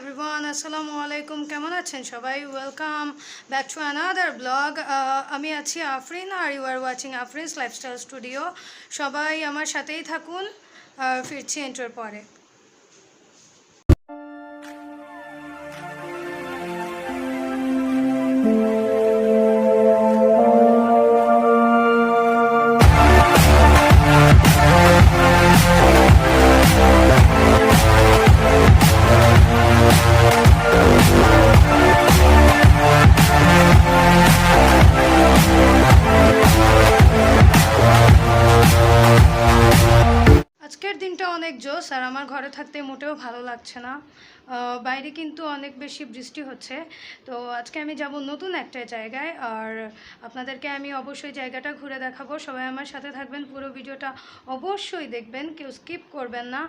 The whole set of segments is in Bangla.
everyone, assalamu alaikum. কেমন আছেন সবাই? Welcome back to another vlog. আমি আছি Afrin R you are watching Afrin's Lifestyle Studio. সবাই আমার সাথেই থাকুন আর ফিরছি এন্টার পরে। আজকের দিনটা অনেক জোস আর আমার ঘরে থাকতে মোটেও ভালো লাগছে না। বাইরে কিন্তু অনেক বেশি বৃষ্টি হচ্ছে। তো আজকে আমি যাব নতুন একটা জায়গায় আর আপনাদেরকে আমি অবশ্যই জায়গাটা ঘুরে দেখাবো। সবাই আমার সাথে থাকবেন, পুরো ভিডিওটা অবশ্যই দেখবেন, কেউ স্কিপ করবেন না।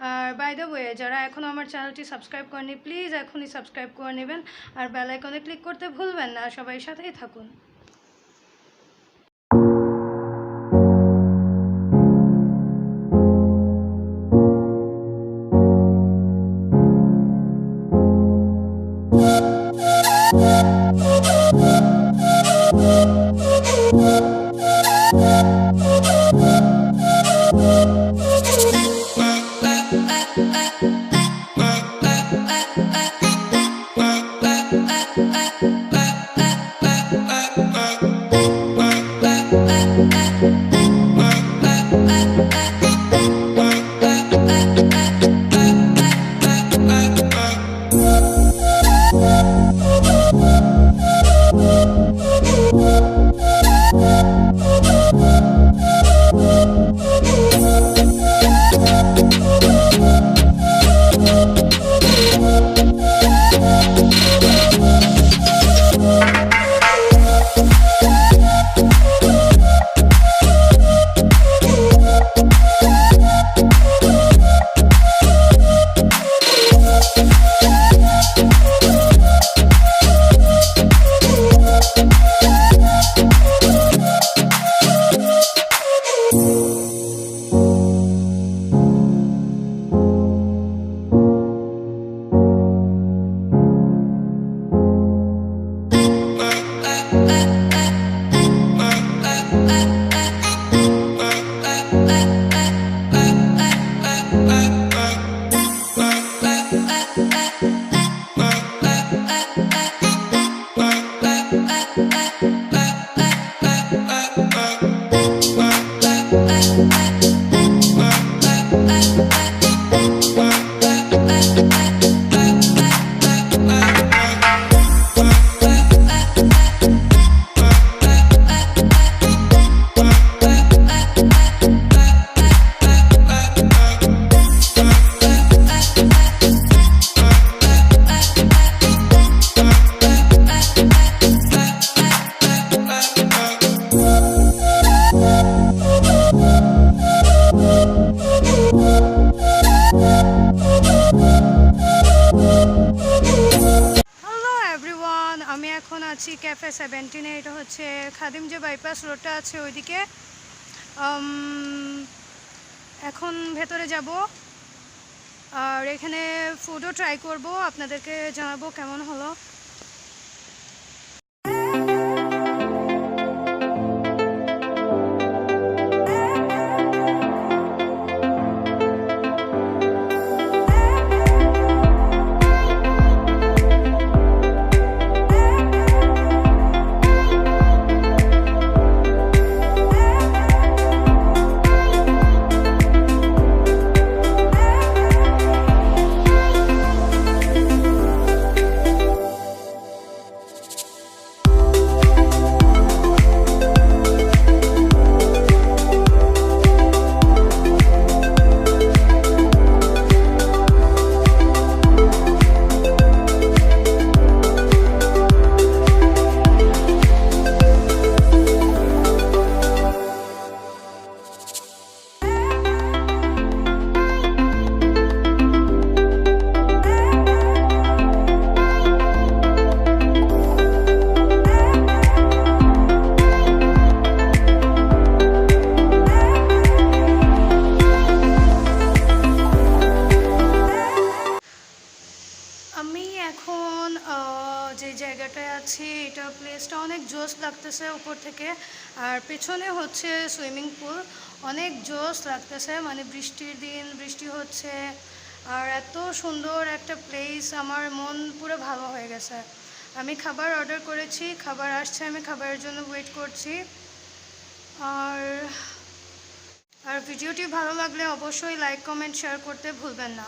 আর বাই দ্য ওয়ে, যারা এখনও আমার চ্যানেলটি সাবস্ক্রাইব করেনি প্লিজ এখনই সাবস্ক্রাইব করে নেবেন আর বেল আইকনে ক্লিক করতে ভুলবেন না। সবাই সাথেই থাকুন। আমি এখন আছি ক্যাফে 17-এ। এটা হচ্ছে খাদিম যে বাইপাস রোডটা আছে ওইদিকে। এখন ভেতরে যাব আর এখানে ফুডও ট্রাই করব, আপনাদেরকে জানাবো কেমন হলো। আমি এখন যে জায়গাটায় আছি এটা প্লেসটা অনেক জোস লাগতেছে উপর থেকে। আর পেছনে হচ্ছে সুইমিং পুল, অনেক জোস লাগতেছে, মানে বৃষ্টির দিন, বৃষ্টি হচ্ছে আর এত সুন্দর একটা প্লেস, আমার মন পুরো ভালো হয়ে গেছে। আমি খাবার অর্ডার করেছি, খাবার আসছে, আমি খাবারের জন্য ওয়েট করছি। আর আর ভিডিওটি ভালো লাগলে অবশ্যই লাইক কমেন্ট শেয়ার করতে ভুলবেন না।